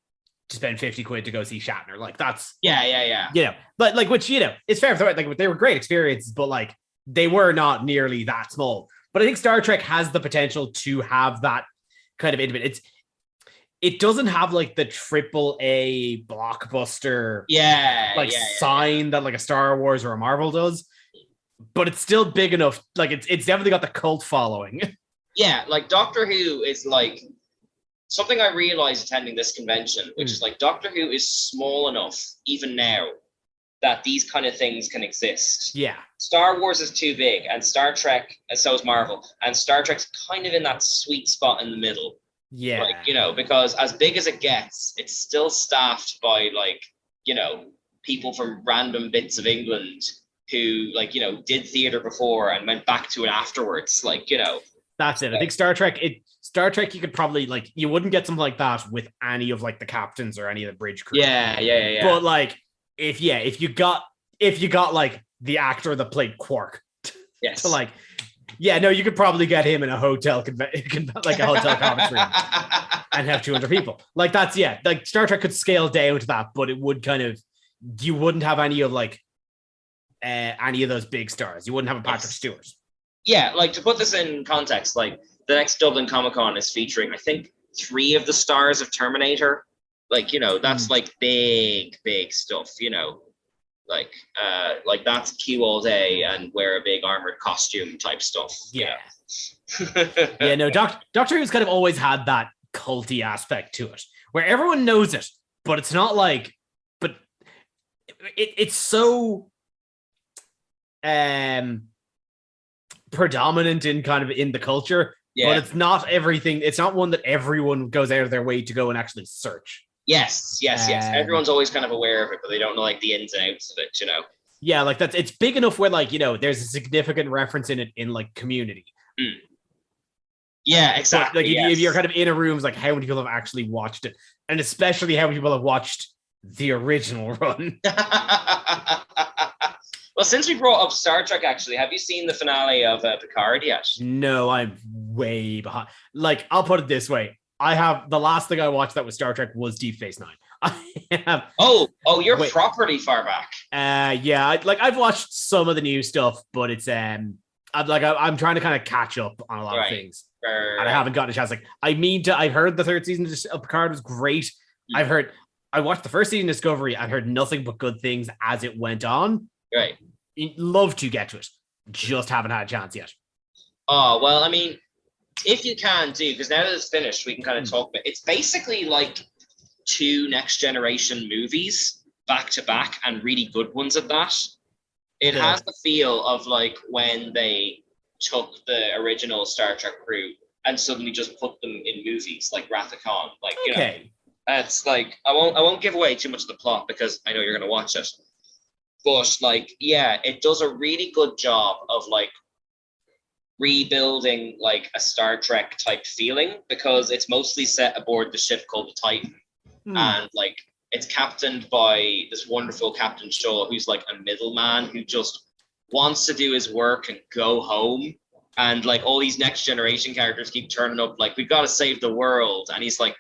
to spend 50 quid to go see Shatner. Like, that's yeah. But like, which, it's fair, like, they were great experiences, but like, they were not nearly that small. But I think Star Trek has the potential to have that kind of intimate. It doesn't have like the AAA blockbuster sign that like a Star Wars or a Marvel does, but it's still big enough. Like, it's definitely got the cult following. Yeah, like Doctor Who is like something I realized attending this convention, which is like Doctor Who is small enough, even now, that these kind of things can exist. Yeah. Star Wars is too big, and Star Trek, and so is Marvel, and Star Trek's kind of in that sweet spot in the middle. Yeah. Like, because as big as it gets, it's still staffed by like, people from random bits of England who like, did theater before and went back to it afterwards. Like, That's it. I think Star Trek, you could probably, like, you wouldn't get something like that with any of like the captains or any of the bridge crew. Yeah. But like, if you got like the actor that played Quark, yes, to like Yeah, no, you could probably get him in a hotel, like a hotel conference room, and have 200 people. Like that's like Star Trek could scale down to that, but it would kind of you wouldn't have any of those big stars. You wouldn't have a Patrick Stewart. Yeah, like to put this in context, like the next Dublin Comic Con is featuring, I think, 3 of the stars of Terminator. Like, that's like big stuff, like that's Q all day and wear a big armored costume type stuff. Yeah. Yeah, no, Doctor Who's kind of always had that culty aspect to it where everyone knows it, but it's not like, but it's so predominant in kind of in the culture, but it's not everything. It's not one that everyone goes out of their way to go and actually search. Yes. Everyone's always kind of aware of it, but they don't know like the ins and outs of it, Yeah, like it's big enough where like, there's a significant reference in it in like Community. Mm. Yeah, exactly. But, like if you're kind of in a room, it's like how many people have actually watched it, and especially how many people have watched the original run. Well, since we brought up Star Trek, actually, have you seen the finale of Picard yet? No, I'm way behind. Like, I'll put it this way. The last thing I watched that was Star Trek was Deep Space Nine. I have. Oh, you're properly far back. Yeah, I've watched some of the new stuff, but it's I'm trying to kind of catch up on a lot of things, and I haven't gotten a chance. Like, I've heard the 3rd season of Picard was great. I watched the 1st season of Discovery. I've heard nothing but good things as it went on. Right. Love to get to it. Just haven't had a chance yet. Oh, well, I mean, if you can do, because now that it's finished, we can kind of talk about it. It's basically like 2 Next Generation movies back to back, and really good ones at that. It has the feel of like when they took the original Star Trek crew and suddenly just put them in movies like Wrath of Khan. Like, it's like I won't give away too much of the plot because I know you're gonna watch it. But like, yeah, it does a really good job of like rebuilding like a Star Trek type feeling, because it's mostly set aboard the ship called the Titan. And like it's captained by this wonderful Captain Shaw, who's like a middleman who just wants to do his work and go home. And like all these Next Generation characters keep turning up like, we've got to save the world. And he's like,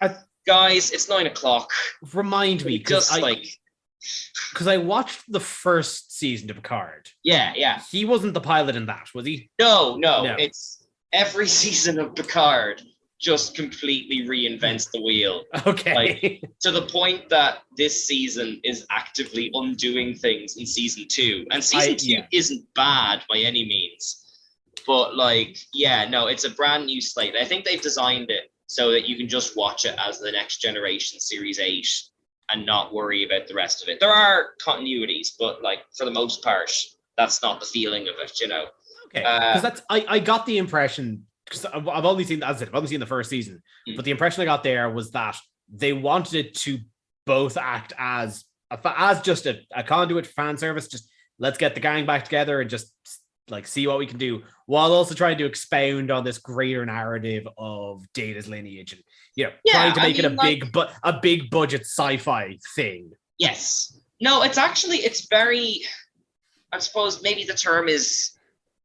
guys, it's 9:00. Remind me, because I watched the 1st season of Picard. Yeah. He wasn't the pilot in that, was he? No. It's every season of Picard just completely reinvents the wheel. Okay. Like, to the point that this season is actively undoing things in season 2. And season 2 isn't bad by any means. But like, it's a brand new slate. I think they've designed it so that you can just watch it as the Next Generation Series 8 and not worry about the rest of it. There are continuities, but like for the most part, that's not the feeling of it, Okay, because I got the impression, because I've only seen the 1st season, but the impression I got there was that they wanted it to both act as just a conduit fan service. Just let's get the gang back together and just like see what we can do, while also trying to expound on this greater narrative of Data's lineage and trying to make it a big budget sci-fi thing. Yes. No, it's very, I suppose maybe the term is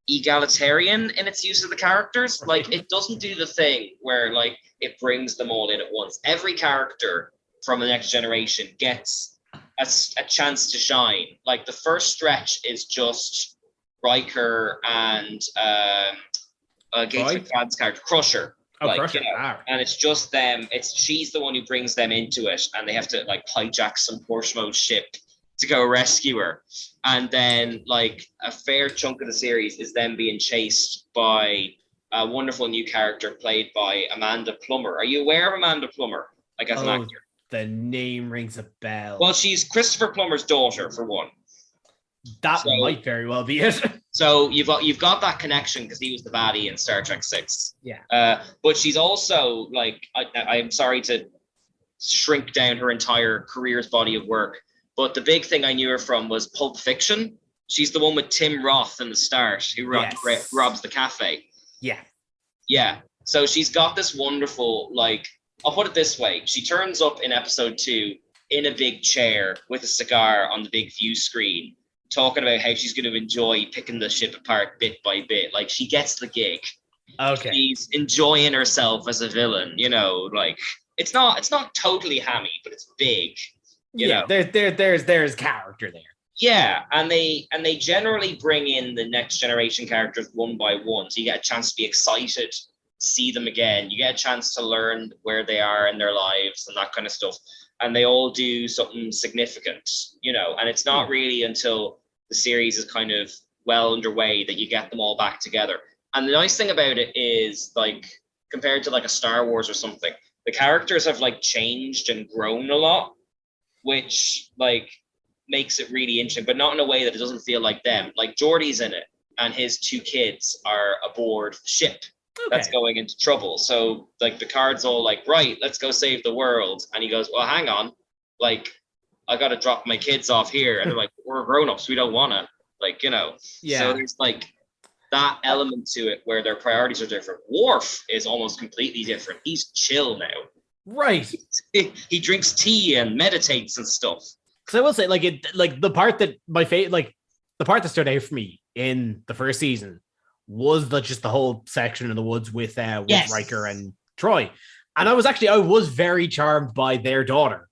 egalitarian in its use of the characters. Like, it doesn't do the thing where like it brings them all in at once. Every character from the Next Generation gets a chance to shine. Like the first stretch is just Riker and Gates McFadden's character, Crusher. Crusher. And it's just them. She's the one who brings them into it, and they have to like hijack some Portsmouth ship to go rescue her. And then like a fair chunk of the series is them being chased by a wonderful new character played by Amanda Plummer. Are you aware of Amanda Plummer? Like as an actor? The name rings a bell. Well, she's Christopher Plummer's daughter, for one. That might very well be it. So you've got that connection because he was the baddie in Star Trek 6. Yeah. But she's also like, I'm sorry to shrink down her entire career's body of work, but the big thing I knew her from was Pulp Fiction. She's the one with Tim Roth in the start who robs the cafe. Yeah. Yeah. So she's got this wonderful, like, I'll put it this way. She turns up in episode 2 in a big chair with a cigar on the big view screen. talking about how she's going to enjoy picking the ship apart bit by bit. Like, she gets the gig. Okay. She's enjoying herself as a villain, you know, like it's not totally hammy, but it's big. You know? There's character there. Yeah, and they generally bring in the next generation characters one by one, so you get a chance to be excited, see them again. You get a chance to learn where they are in their lives and that kind of stuff. And they all do something significant, you know. And it's not really until the series is kind of well underway that you get them all back together. And the nice thing about it is, like, compared to like a Star Wars or something, the characters have like changed and grown a lot, which like makes it really interesting, but not in a way that it doesn't feel like them. Like, Geordie's in it, and his 2 kids are aboard the ship that's going into trouble. So like Picard's all like, right, let's go save the world. And he goes, well, hang on, like, I got to drop my kids off here. And they're like, we're grown-ups, we don't want to, like, you know. So there's like that element to it where their priorities are different. Worf is almost completely different. He's chill now. Right. He drinks tea and meditates and stuff. Because I will say, like the part that the part that stood out for me in the first season was just the whole section in the woods with Riker and Troy. And I was very charmed by their daughter.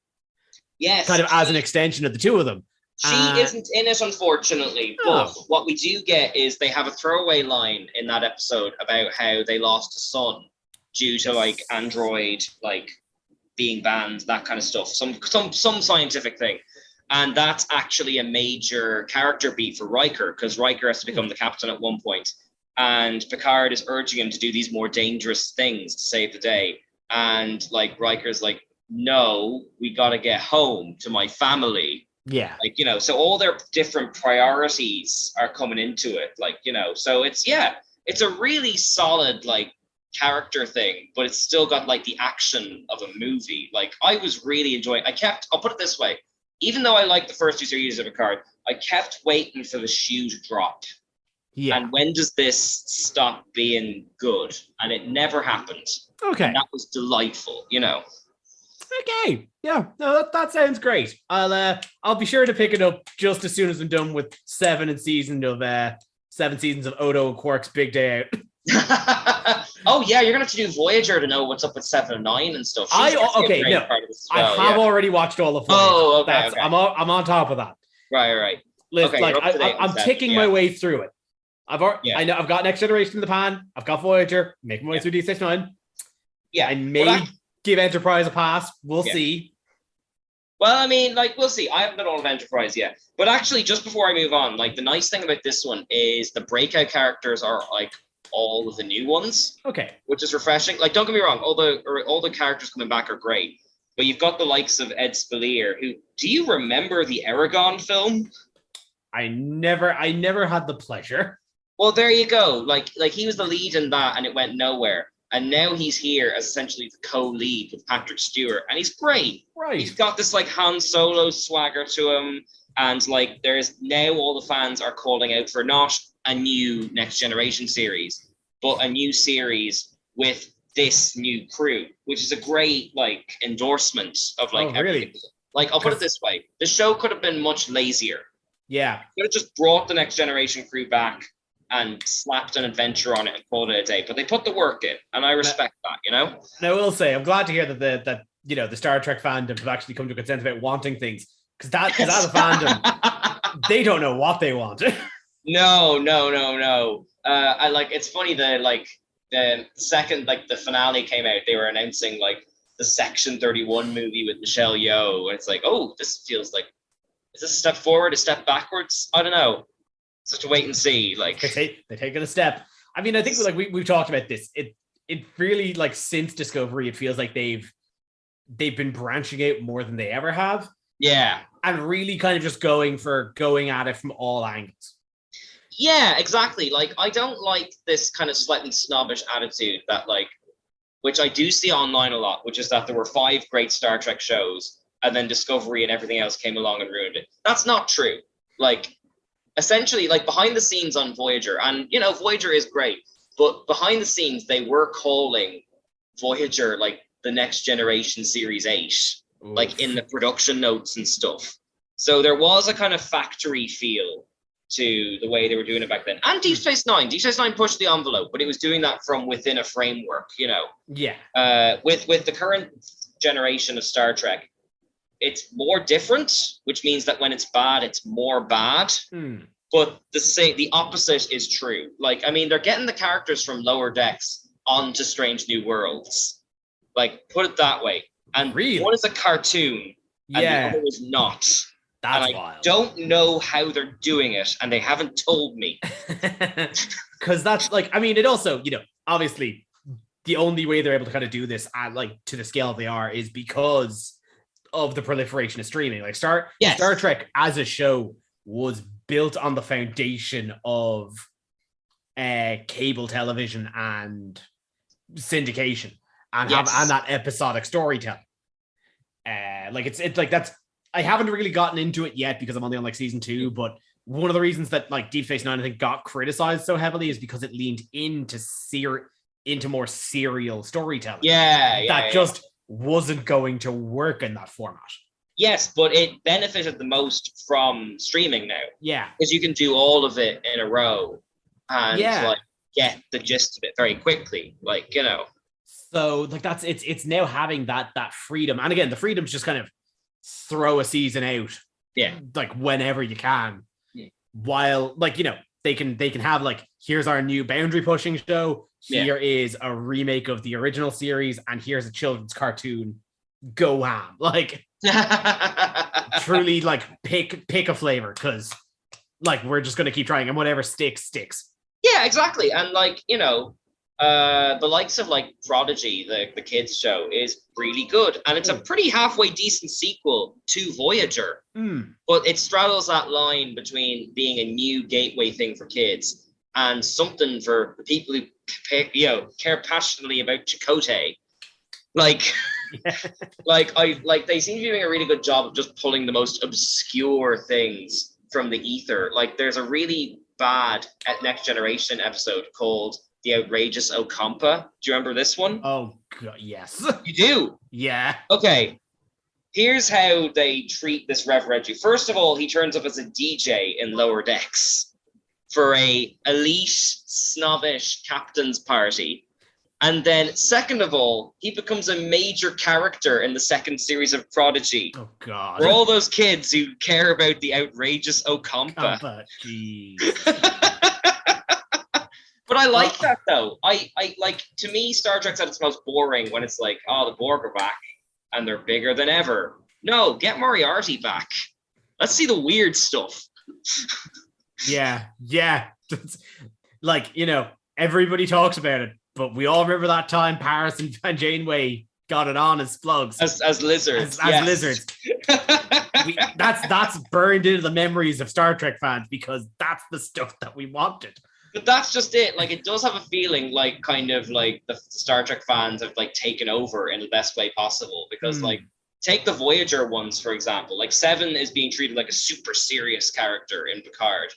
Yes. Kind of as an extension of the two of them. She isn't in it, unfortunately. But what we do get is they have a throwaway line in that episode about how they lost a son due to like Android like being banned, that kind of stuff. Some scientific thing. And that's actually a major character beat for Riker, because Riker has to become the captain at one point. And Picard is urging him to do these more dangerous things to save the day. And like Riker's like, no, we got to get home to my family. Yeah. Like, you know, so all their different priorities are coming into it. Like, you know, so it's a really solid, like, character thing, but it's still got, like, the action of a movie. Like, I was really enjoying I'll put it this way. Even though I liked the first 2 series of Picard, I kept waiting for the shoe to drop. Yeah. And when does this stop being good? And it never happened. Okay. And that was delightful, you know. Okay. Yeah. No, that sounds great. I'll be sure to pick it up just as soon as I'm done with 7 seasons of Odo and Quark's Big Day Out. Oh yeah, you're gonna have to do Voyager to know what's up with 7 and 9 and stuff. I have already watched all of Voyager. Oh, okay. I'm on top of that. Right. Listen, okay, I'm ticking my way through it. I know I've got Next Generation in the pan. I've got Voyager. Making my way through D69. Yeah, I may give Enterprise a pass. We'll see. Well, I mean, like, we'll see. I haven't done all of Enterprise yet. But actually, just before I move on, like, the nice thing about this one is the breakout characters are, like, all of the new ones. Okay. Which is refreshing. Like, don't get me wrong, all the characters coming back are great. But you've got the likes of Ed Spalier, who, do you remember the Aragon film? I never had the pleasure. Well, there you go. Like he was the lead in that, and it went nowhere. And now he's here as essentially the co-lead with Patrick Stewart, and he's great. Right. He's got this like Han Solo swagger to him, and like there's now all the fans are calling out for not a new Next Generation series, but a new series with this new crew, which is a great like endorsement of like everything. Like, I'll put it this way: the show could have been much lazier. Yeah, could have just brought the Next Generation crew back and slapped an adventure on it and called it a day. But they put the work in, and I respect that, you know? And I will say, I'm glad to hear that the Star Trek fandom have actually come to a consensus about wanting things. Because as a fandom, they don't know what they want. No. I like, it's funny that like the second like the finale came out, they were announcing like the Section 31 movie with Michelle Yeoh. And it's like, oh, this feels like, is this a step forward, a step backwards? I don't know. Such a wait and see. Like they're taking a step. I mean, I think like we've talked about this. It really, like, since Discovery, it feels like they've been branching out more than they ever have. Yeah. And really kind of just going at it from all angles. Yeah, exactly. Like, I don't like this kind of slightly snobbish attitude that like, which I do see online a lot, which is that there were 5 great Star Trek shows and then Discovery and everything else came along and ruined it. That's not true. Like, essentially, like, behind the scenes on Voyager, and, you know, Voyager is great, but behind the scenes, they were calling Voyager, like, the Next Generation Series 8, like, in the production notes and stuff. So there was a kind of factory feel to the way they were doing it back then. And Deep Space Nine pushed the envelope, but it was doing that from within a framework, you know. Yeah. With the current generation of Star Trek, it's more different, which means that when it's bad, it's more bad. But the opposite is true. Like, I mean, they're getting the characters from Lower Decks onto Strange New Worlds. Like, put it that way. And really? One is a cartoon, and the other is not. That's and I wild. don't know how they're doing it, and they haven't told me. Because that's like, I mean, it also, you know, obviously the only way they're able to kind of do this at like to the scale they are is because of the proliferation of streaming. Like Star Trek as a show was built on the foundation of cable television and syndication and and that episodic storytelling. Like it's like that's, I haven't really gotten into it yet because I'm only on like season 2, but one of the reasons that like Deep Space Nine I think got criticized so heavily is because it leaned into more serial storytelling. That just wasn't going to work in that format. Yes, but it benefited the most from streaming now. Yeah, because you can do all of it in a row and like get the gist of it very quickly. Like, you know. So like that's it's now having that freedom, and again the freedom's just kind of throw a season out, like whenever you can, while like, you know, they can have like, here's our new boundary pushing show, here is a remake of the original series, and here's a children's cartoon, go ham. Like truly like pick a flavor, because like we're just gonna keep trying, and whatever sticks. Yeah, exactly. And like, you know, the likes of like Prodigy, the kids show, is really good, and it's a pretty halfway decent sequel to Voyager. But it straddles that line between being a new gateway thing for kids and something for the people who care passionately about Chakotay. Like, like they seem to be doing a really good job of just pulling the most obscure things from the ether. Like, there's a really bad Next Generation episode called The Outrageous Okampa. Do you remember this one? Oh, God, yes. You do? Yeah. Okay. Here's how they treat this Rev Reggie. First of all, he turns up as a DJ in Lower Decks for a elite, snobbish captain's party. And then, second of all, he becomes a major character in the second series of Prodigy. Oh, God. For all those kids who care about the outrageous Okampa. But I like that, though. I like, to me, Star Trek's at its most boring when it's like, oh, the Borg are back and they're bigger than ever. No, get Moriarty back. Let's see the weird stuff. Yeah. Like, you know, everybody talks about it, but we all remember that time Paris and Janeway got it on as slugs. As lizards. As lizards. That's burned into the memories of Star Trek fans because that's the stuff that we wanted. But that's just it. Like, it does have a feeling like kind of like the Star Trek fans have like taken over in the best way possible, because like, take the Voyager ones, for example. Like, Seven is being treated like a super serious character in Picard.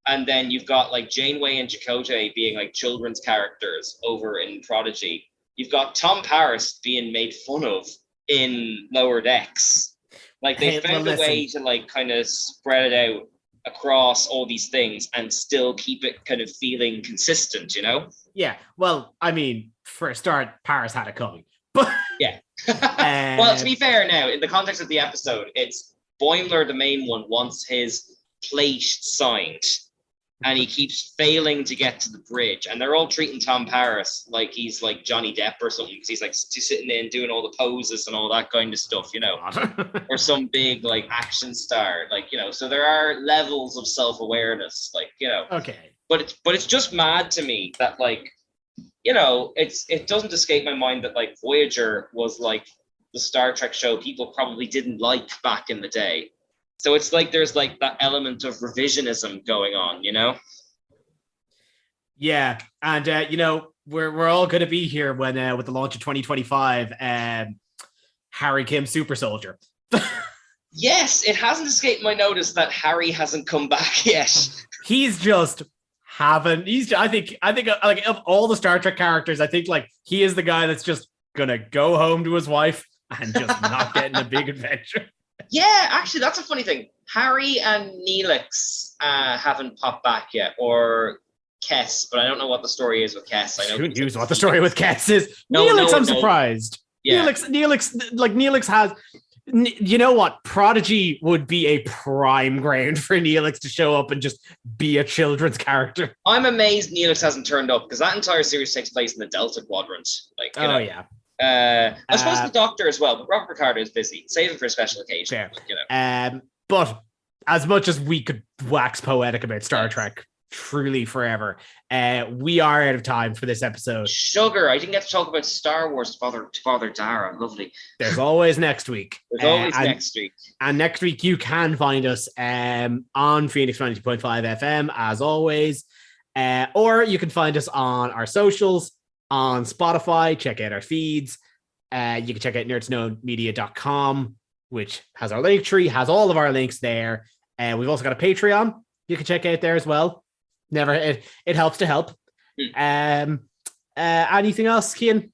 And then you've got like Janeway and Chakotay being like children's characters over in Prodigy. You've got Tom Paris being made fun of in Lower Decks. Like, they found a way to like kind of spread it out across all these things and still keep it kind of feeling consistent, you know? Yeah. Well, I mean, for a start, Paris had it coming. But yeah. Well, to be fair now, in the context of the episode, it's Boimler, the main one, wants his plate signed, and he keeps failing to get to the bridge, and they're all treating Tom Paris like he's like Johnny Depp or something, because he's like sitting in doing all the poses and all that kind of stuff, you know, or some big like action star, like, you know. So there are levels of self-awareness, like, you know. Okay. But it's just mad to me that, like, you know, it doesn't escape my mind that like Voyager was like the Star Trek show people probably didn't like back in the day. So it's like there's like that element of revisionism going on, you know? Yeah, and you know, we're all going to be here when with the launch of 2025, Harry Kim Super Soldier. Yes, it hasn't escaped my notice that Harry hasn't come back yet. He's just I think like of all the Star Trek characters, I think like he is the guy that's just gonna go home to his wife and just not get in a big adventure. Yeah, actually, that's a funny thing. Harry and Neelix haven't popped back yet, or Kess, but I don't know what the story is with Kess. I know Who knows what the story with Kess is? No, Neelix, no, I'm no. surprised. Yeah. Neelix has. You know what? Prodigy would be a prime ground for Neelix to show up and just be a children's character. I'm amazed Neelix hasn't turned up because that entire series takes place in the Delta Quadrant. Like, you know. Yeah. I suppose the Doctor as well, but Robert Picardo is busy. Save it for a special occasion. Fair. You know. But as much as we could wax poetic about Star Trek truly forever, we are out of time for this episode. Sugar, I didn't get to talk about Star Wars to Father Dara. Lovely. There's always next week. There's always next week. And next week you can find us on Phoenix 92.5 FM as always. Or you can find us on our socials, on Spotify. Check out our feeds. You can check out nerdtoknowmedia.com, which has our link tree, has all of our links there. We've also got a Patreon you can check out there as well. It helps to help. Anything else, Cian?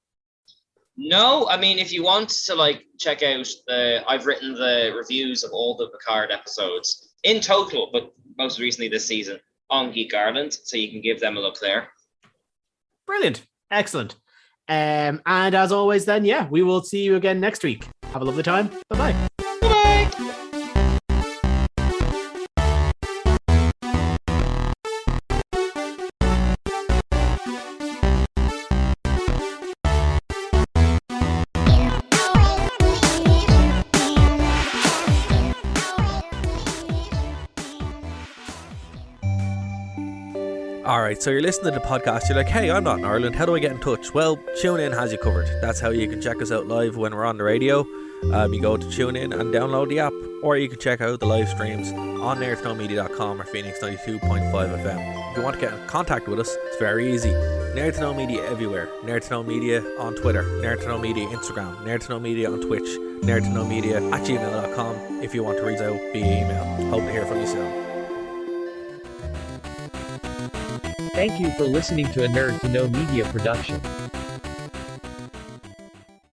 No, I mean, if you want to check out I've written the reviews of all the Picard episodes in total, but most recently this season on Geek Ireland, so you can give them a look there. Brilliant. Excellent. And as always then, we will see you again next week. Have a lovely time. Bye-bye. Bye-bye. Alright, so you're listening to the podcast, you're like, hey, I'm not in Ireland, how do I get in touch? Well, TuneIn has you covered. That's how you can check us out live when we're on the radio. You go to TuneIn and download the app, or you can check out the live streams on nerdtoknowmedia.com or Phoenix 92.5 FM. If you want to get in contact with us, it's very easy. Nerd to Know Media everywhere. Nerd to Know Media on Twitter, Nerd to Know Media Instagram, Nerd to Know Media on Twitch, Nerd to Know Media at gmail.com if you want to reach out via email. Hope to hear from you soon. Thank you for listening to a Nerd to Know Media production.